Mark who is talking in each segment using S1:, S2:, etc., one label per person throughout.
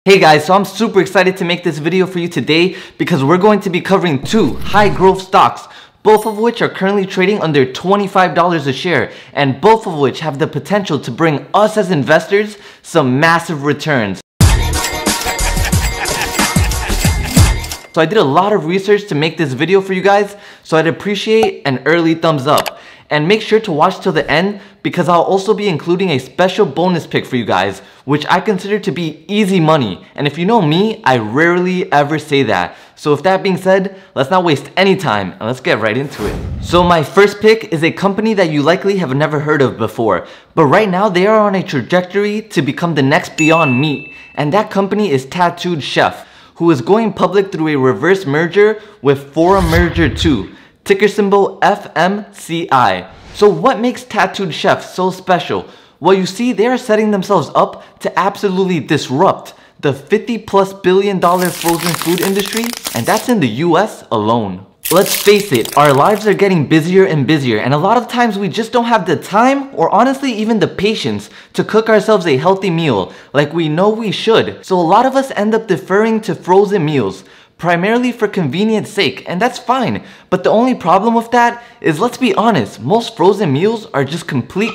S1: Hey guys, so I'm super excited to make this video for you today because we're going to be covering two high growth stocks, both of which are currently trading under $25 a share, and both of which have the potential to bring us as investors some massive returns. So I did a lot of research to make this video for you guys, so I'd appreciate an early thumbs up. And make sure to watch till the end because I'll also be including a special bonus pick for you guys, which I consider to be easy money. And if you know me, I rarely ever say that. So with that being said, let's not waste any time and let's get right into it. So my first pick is a company that you likely have never heard of before, but right now they are on a trajectory to become the next Beyond Meat, and that company is Tattooed Chef, who is going public through a reverse merger with Forum Merger 2. Ticker symbol FMCI. So what makes Tattooed Chef so special? Well, you see, they are setting themselves up to absolutely disrupt the $50+ billion frozen food industry, and that's in the US alone. Let's face it, our lives are getting busier and busier, and a lot of times we just don't have the time or honestly even the patience to cook ourselves a healthy meal like we know we should. So a lot of us end up deferring to frozen meals, primarily for convenience sake, and that's fine. But the only problem with that is, let's be honest, most frozen meals are just complete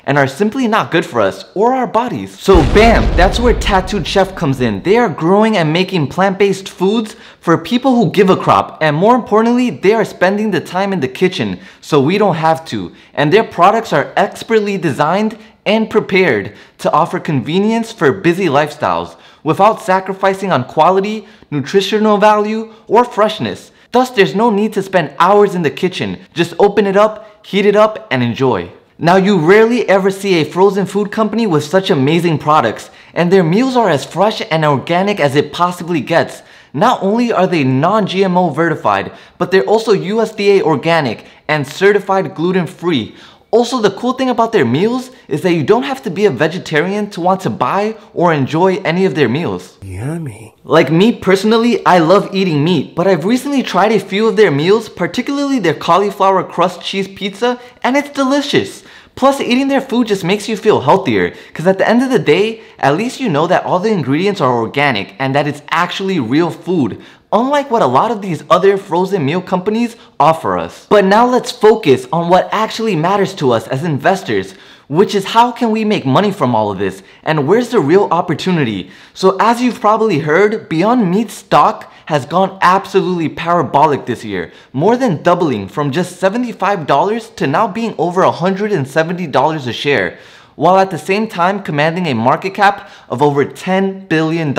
S1: and are simply not good for us or our bodies. So bam, that's where Tattooed Chef comes in. They are growing and making plant-based foods for people who give a crap, and more importantly, they are spending the time in the kitchen so we don't have to. And their products are expertly designed and prepared to offer convenience for busy lifestyles without sacrificing on quality, nutritional value, or freshness. Thus, there's no need to spend hours in the kitchen. Just open it up, heat it up, and enjoy. Now, you rarely ever see a frozen food company with such amazing products, and their meals are as fresh and organic as it possibly gets. Not only are they non-GMO verified, but they're also USDA organic and certified gluten-free. Also, the cool thing about their meals is that you don't have to be a vegetarian to want to buy or enjoy any of their meals. Yummy. Like me personally, I love eating meat, but I've recently tried a few of their meals, particularly their cauliflower crust cheese pizza, and it's delicious. Plus, eating their food just makes you feel healthier, because at the end of the day, at least you know that all the ingredients are organic and that it's actually real food, unlike what a lot of these other frozen meal companies offer us. But now let's focus on what actually matters to us as investors, which is how can we make money from all of this, and where's the real opportunity? So as you've probably heard, Beyond Meat stock has gone absolutely parabolic this year, more than doubling from just $75 to now being over $170 a share, while at the same time commanding a market cap of over $10 billion.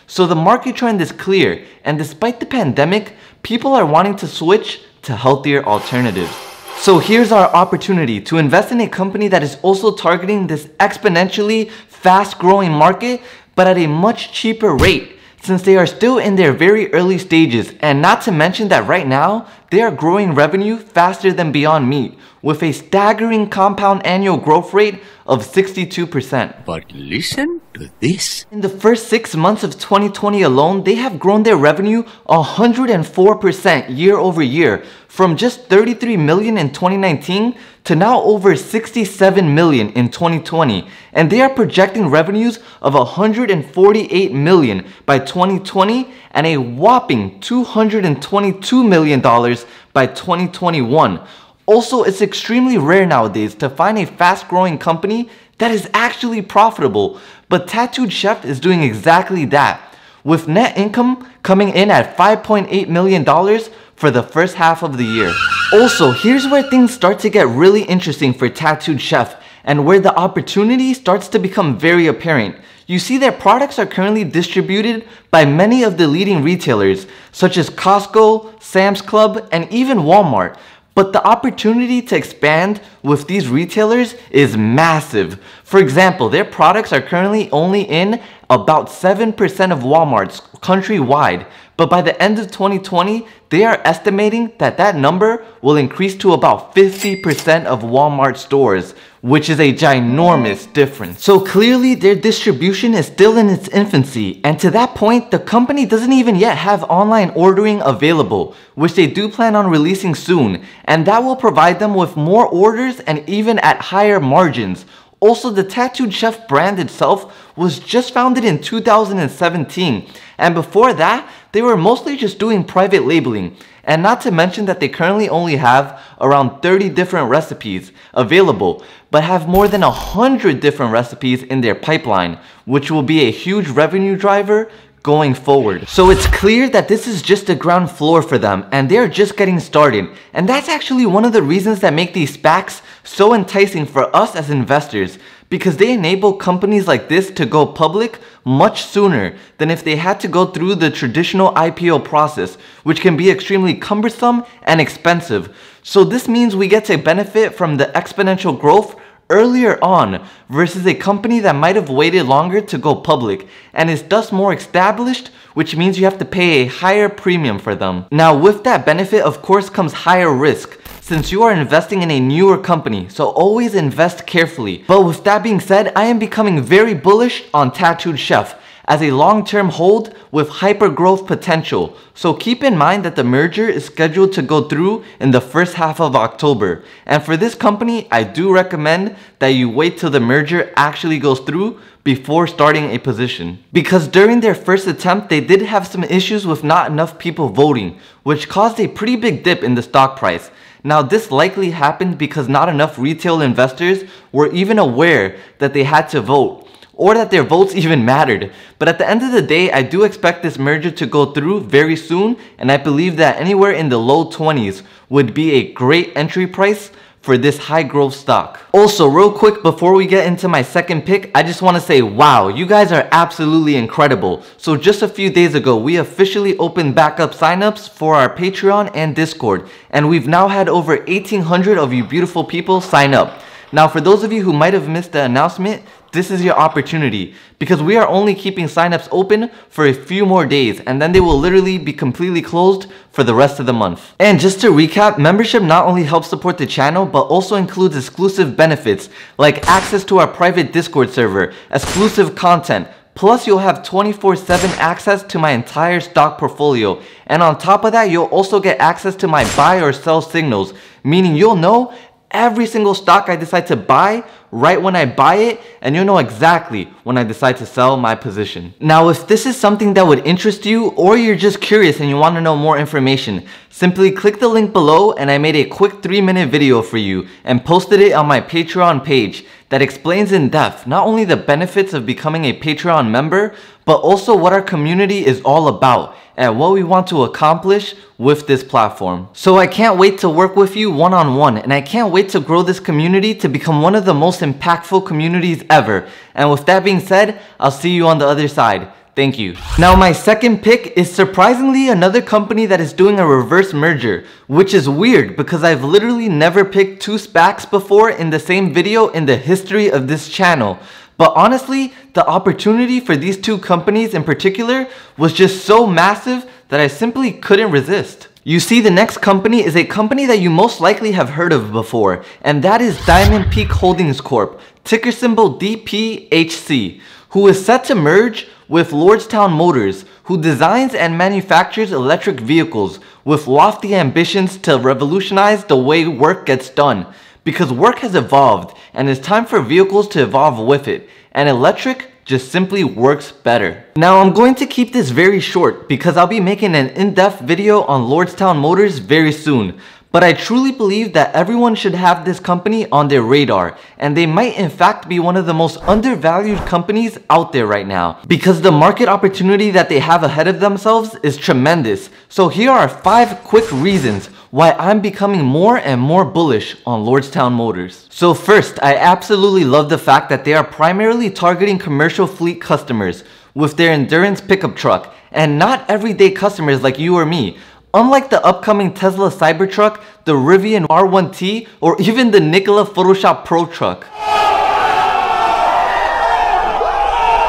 S1: So the market trend is clear, and despite the pandemic, people are wanting to switch to healthier alternatives. So here's our opportunity to invest in a company that is also targeting this exponentially fast-growing market, but at a much cheaper rate, since they are still in their very early stages, and not to mention that right now, they are growing revenue faster than Beyond Meat, with a staggering compound annual growth rate of 62%.
S2: But listen to this.
S1: In the first 6 months of 2020 alone, they have grown their revenue 104% year over year, from just $33 million in 2019 to now over $67 million in 2020. And they are projecting revenues of $148 million by 2020 and a whopping $222 million by 2021. Also, it's extremely rare nowadays to find a fast-growing company that is actually profitable, but Tattooed Chef is doing exactly that, with net income coming in at $5.8 million for the first half of the year. Also, here's where things start to get really interesting for Tattooed Chef, and where the opportunity starts to become very apparent. You see, their products are currently distributed by many of the leading retailers, such as Costco, Sam's Club, and even Walmart. But the opportunity to expand with these retailers is massive. For example, their products are currently only in about 7% of Walmarts countrywide, but by the end of 2020, they are estimating that that number will increase to about 50% of Walmart stores, which is a ginormous difference. So clearly their distribution is still in its infancy, and to that point, the company doesn't even yet have online ordering available, which they do plan on releasing soon, and that will provide them with more orders and even at higher margins. Also, the Tattooed Chef brand itself was just founded in 2017, and before that, they were mostly just doing private labeling. And not to mention that they currently only have around 30 different recipes available, but have more than 100 different recipes in their pipeline, which will be a huge revenue driver going forward. So it's clear that this is just the ground floor for them, and they're just getting started. And that's actually one of the reasons that make these SPACs so enticing for us as investors, because they enable companies like this to go public much sooner than if they had to go through the traditional IPO process, which can be extremely cumbersome and expensive. So this means we get to benefit from the exponential growth earlier on versus a company that might have waited longer to go public and is thus more established, which means you have to pay a higher premium for them. Now with that benefit, of course, comes higher risk, since you are investing in a newer company, so always invest carefully. But with that being said, I am becoming very bullish on Tattooed Chef as a long-term hold with hyper-growth potential. So keep in mind that the merger is scheduled to go through in the first half of October. And for this company, I do recommend that you wait till the merger actually goes through before starting a position. Because during their first attempt, they did have some issues with not enough people voting, which caused a pretty big dip in the stock price. Now this likely happened because not enough retail investors were even aware that they had to vote, or that their votes even mattered. But at the end of the day, I do expect this merger to go through very soon, and I believe that anywhere in the low 20s would be a great entry price for this high growth stock. Also, real quick before we get into my second pick, I just want to say wow, you guys are absolutely incredible. So just a few days ago, we officially opened back up signups for our Patreon and Discord, and we've now had over 1,800 of you beautiful people sign up. Now for those of you who might have missed the announcement, this is your opportunity, because we are only keeping signups open for a few more days, and then they will literally be completely closed for the rest of the month. And just to recap, membership not only helps support the channel, but also includes exclusive benefits like access to our private Discord server, exclusive content, plus you'll have 24/7 access to my entire stock portfolio. And on top of that, you'll also get access to my buy or sell signals, meaning you'll know every single stock I decide to buy right when I buy it, and you'll know exactly when I decide to sell my position. Now if this is something that would interest you, or you're just curious and you want to know more information, simply click the link below, and I made a quick 3-minute video for you and posted it on my Patreon page that explains in depth not only the benefits of becoming a Patreon member, but also what our community is all about and what we want to accomplish with this platform. So I can't wait to work with you one-on-one, and I can't wait to grow this community to become one of the most impactful communities ever. And with that being said, I'll see you on the other side. Thank you. Now my second pick is surprisingly another company that is doing a reverse merger, which is weird because I've literally never picked two SPACs before in the same video in the history of this channel. But honestly, the opportunity for these two companies in particular was just so massive that I simply couldn't resist. You see, the next company is a company that you most likely have heard of before, and that is Diamond Peak Holdings Corp, ticker symbol DPHC, who is set to merge with Lordstown Motors, who designs and manufactures electric vehicles with lofty ambitions to revolutionize the way work gets done. Because work has evolved, and it's time for vehicles to evolve with it, and electric just simply works better. Now I'm going to keep this very short because I'll be making an in-depth video on Lordstown Motors very soon. But I truly believe that everyone should have this company on their radar, and they might in fact be one of the most undervalued companies out there right now, because the market opportunity that they have ahead of themselves is tremendous. So here are 5 quick reasons why I'm becoming more and more bullish on Lordstown Motors. So first, I absolutely love the fact that they are primarily targeting commercial fleet customers with their endurance pickup truck, and not everyday customers like you or me. Unlike the upcoming Tesla Cybertruck, the Rivian R1T, or even the Nikola Photoshop Pro truck.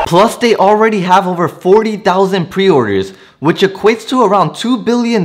S1: Plus, they already have over 40,000 pre-orders, which equates to around $2 billion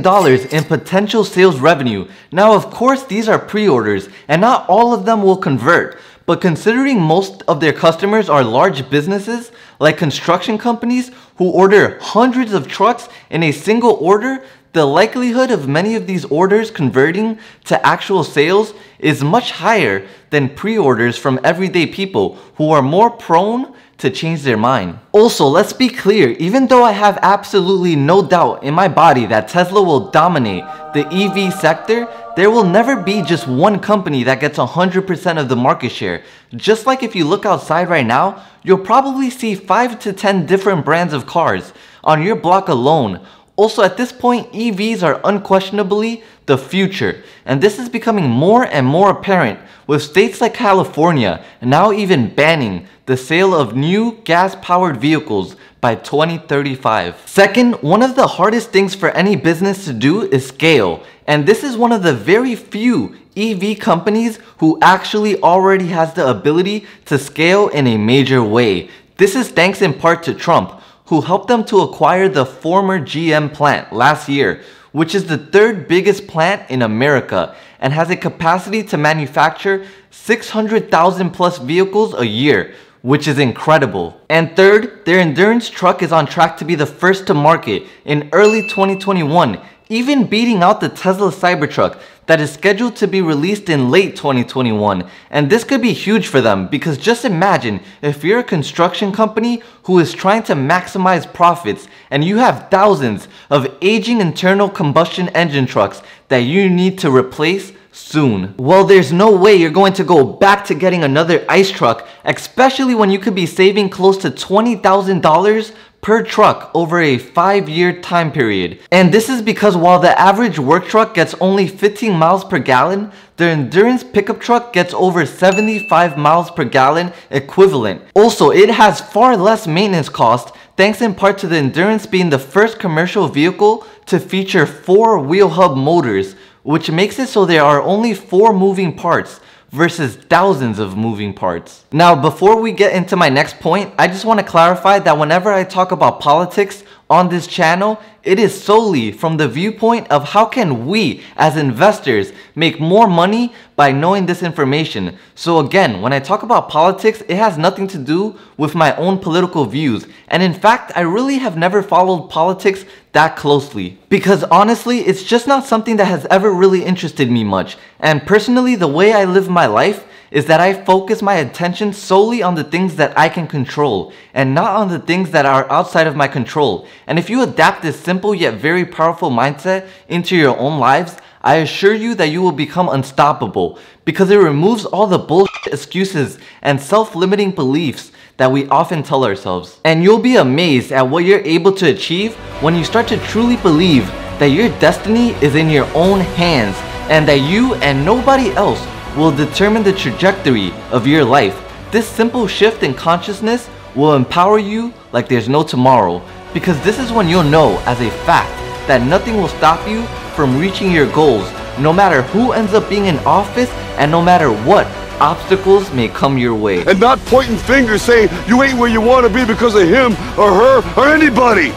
S1: in potential sales revenue. Now, of course, these are pre-orders, and not all of them will convert. But considering most of their customers are large businesses, like construction companies who order hundreds of trucks in a single order, the likelihood of many of these orders converting to actual sales is much higher than pre-orders from everyday people who are more prone to change their mind. Also, let's be clear, even though I have absolutely no doubt in my body that Tesla will dominate the EV sector, there will never be just one company that gets 100% of the market share. Just like if you look outside right now, you'll probably see 5 to 10 different brands of cars on your block alone. Also, at this point, EVs are unquestionably the future, and this is becoming more and more apparent with states like California now even banning the sale of new gas-powered vehicles by 2035. Second, one of the hardest things for any business to do is scale, and this is one of the very few EV companies who actually already has the ability to scale in a major way. This is thanks in part to Trump, who helped them to acquire the former GM plant last year, which is the third biggest plant in America and has a capacity to manufacture 600,000 plus vehicles a year, which is incredible. And third, their endurance truck is on track to be the first to market in early 2021, even beating out the Tesla Cybertruck that is scheduled to be released in late 2021. And this could be huge for them, because just imagine if you're a construction company who is trying to maximize profits and you have thousands of aging internal combustion engine trucks that you need to replace soon. Well, there's no way you're going to go back to getting another ICE truck, especially when you could be saving close to $20,000 per truck over a 5-year time period. And this is because while the average work truck gets only 15 miles per gallon, the endurance pickup truck gets over 75 miles per gallon equivalent. Also, it has far less maintenance cost, thanks in part to the Endurance being the first commercial vehicle to feature 4 wheel hub motors, which makes it so there are only 4 moving parts versus thousands of moving parts. Now, before we get into my next point, I just want to clarify that whenever I talk about politics on this channel, it is solely from the viewpoint of how can we as investors make more money by knowing this information. So again, when I talk about politics, it has nothing to do with my own political views. And in fact, I really have never followed politics that closely, because honestly, it's just not something that has ever really interested me much. And personally, the way I live my life is that I focus my attention solely on the things that I can control and not on the things that are outside of my control. And if you adapt this simple yet very powerful mindset into your own lives, I assure you that you will become unstoppable, because it removes all the bullshit excuses and self-limiting beliefs that we often tell ourselves. And you'll be amazed at what you're able to achieve when you start to truly believe that your destiny is in your own hands and that you and nobody else will determine the trajectory of your life. This simple shift in consciousness will empower you like there's no tomorrow, because this is when you'll know as a fact that nothing will stop you from reaching your goals, no matter who ends up being in office and no matter what obstacles may come your way.
S3: And not pointing fingers saying you ain't where you want to be because of him or her or anybody.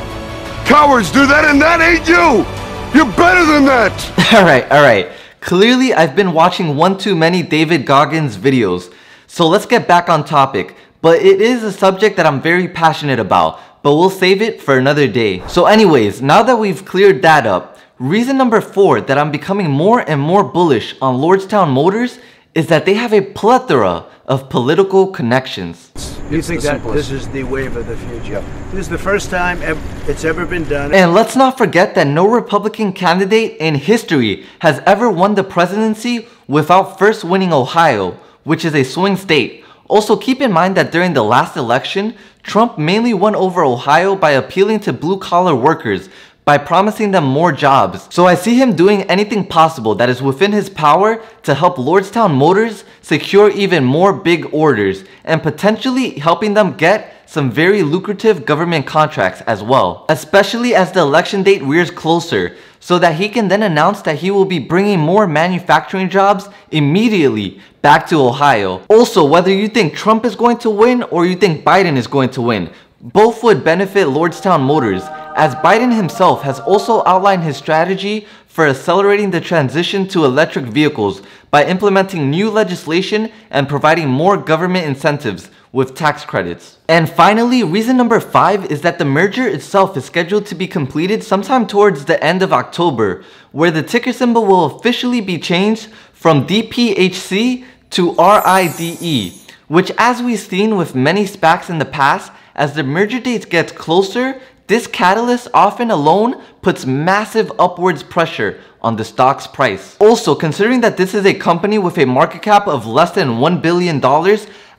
S3: Cowards do that, and that ain't you. You're better than that.
S1: Alright. Clearly, I've been watching one too many David Goggins videos. So let's get back on topic. But it is a subject that I'm very passionate about, but we'll save it for another day. So anyways, now that we've cleared that up, reason number 4 that I'm becoming more and more bullish on Lordstown Motors is that they have a plethora of political connections.
S4: You think that this is the wave of the future? This is the first time it's ever been done.
S1: And let's not forget that no Republican candidate in history has ever won the presidency without first winning Ohio, which is a swing state. Also, keep in mind that during the last election, Trump mainly won over Ohio by appealing to blue-collar workers, by promising them more jobs. So I see him doing anything possible that is within his power to help Lordstown Motors secure even more big orders and potentially helping them get some very lucrative government contracts as well, especially as the election date rears closer, so that he can then announce that he will be bringing more manufacturing jobs immediately back to Ohio. Also, whether you think Trump is going to win or you think Biden is going to win, both would benefit Lordstown Motors, as Biden himself has also outlined his strategy for accelerating the transition to electric vehicles by implementing new legislation and providing more government incentives with tax credits. And finally, reason number 5 is that the merger itself is scheduled to be completed sometime towards the end of October, where the ticker symbol will officially be changed from DPHC to RIDE, which, as we've seen with many SPACs in the past, as the merger dates get closer, this catalyst often alone puts massive upwards pressure on the stock's price. Also, considering that this is a company with a market cap of less than $1 billion,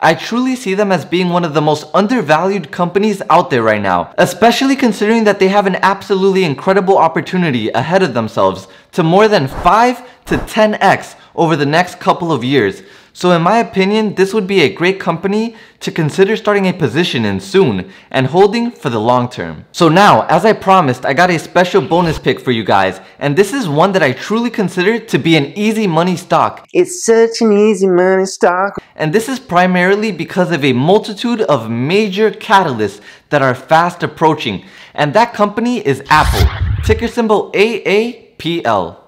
S1: I truly see them as being one of the most undervalued companies out there right now, especially considering that they have an absolutely incredible opportunity ahead of themselves to more than 5 to 10x over the next couple of years. So in my opinion, this would be a great company to consider starting a position in soon and holding for the long term. So now, as I promised, I got a special bonus pick for you guys, and this is one that I truly consider to be an easy money stock.
S2: It's such an easy money stock.
S1: And this is primarily because of a multitude of major catalysts that are fast approaching, and that company is Apple, ticker symbol AAPL.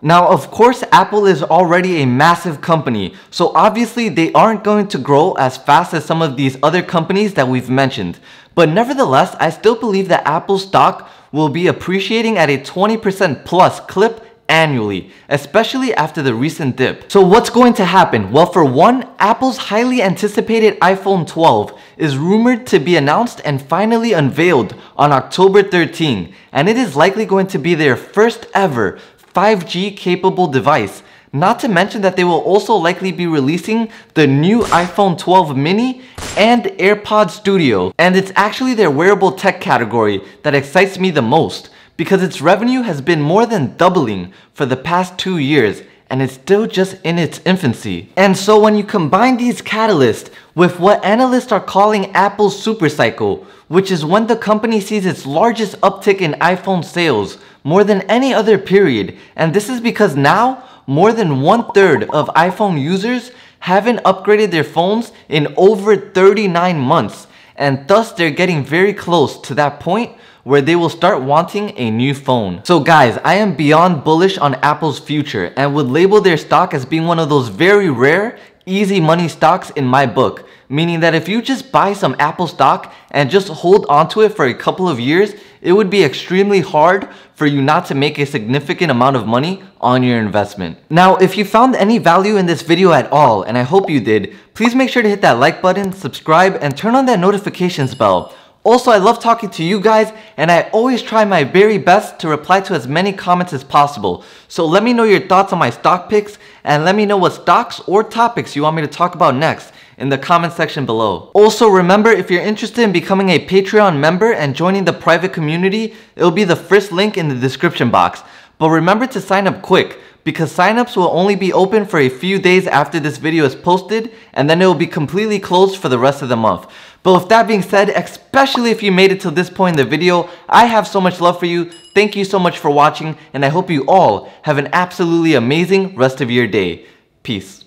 S1: Now, of course, Apple is already a massive company, so obviously they aren't going to grow as fast as some of these other companies that we've mentioned. But nevertheless, I still believe that Apple stock will be appreciating at a 20% plus clip annually, especially after the recent dip. So what's going to happen? Well, for one, Apple's highly anticipated iPhone 12 is rumored to be announced and finally unveiled on October 13, and it is likely going to be their first ever 5G capable device. Not to mention that they will also likely be releasing the new iPhone 12 mini and AirPods Studio. And it's actually their wearable tech category that excites me the most, because its revenue has been more than doubling for the past 2 years, and it's still just in its infancy. And so when you combine these catalysts with what analysts are calling Apple's supercycle, which is when the company sees its largest uptick in iPhone sales more than any other period, and this is because now more than 1/3 of iPhone users haven't upgraded their phones in over 39 months, and thus they're getting very close to that point where they will start wanting a new phone. So guys, I am beyond bullish on Apple's future and would label their stock as being one of those very rare, easy money stocks in my book. Meaning that if you just buy some Apple stock and just hold onto it for a couple of years, it would be extremely hard for you not to make a significant amount of money on your investment. Now, if you found any value in this video at all, and I hope you did, please make sure to hit that like button, subscribe, and turn on that notifications bell. Also, I love talking to you guys, and I always try my very best to reply to as many comments as possible. So let me know your thoughts on my stock picks, and let me know what stocks or topics you want me to talk about next in the comment section below. Also, remember, if you're interested in becoming a Patreon member and joining the private community, it'll be the first link in the description box. But remember to sign up quick, because signups will only be open for a few days after this video is posted, and then it will be completely closed for the rest of the month. But with that being said, especially if you made it to this point in the video, I have so much love for you. Thank you so much for watching, and I hope you all have an absolutely amazing rest of your day. Peace.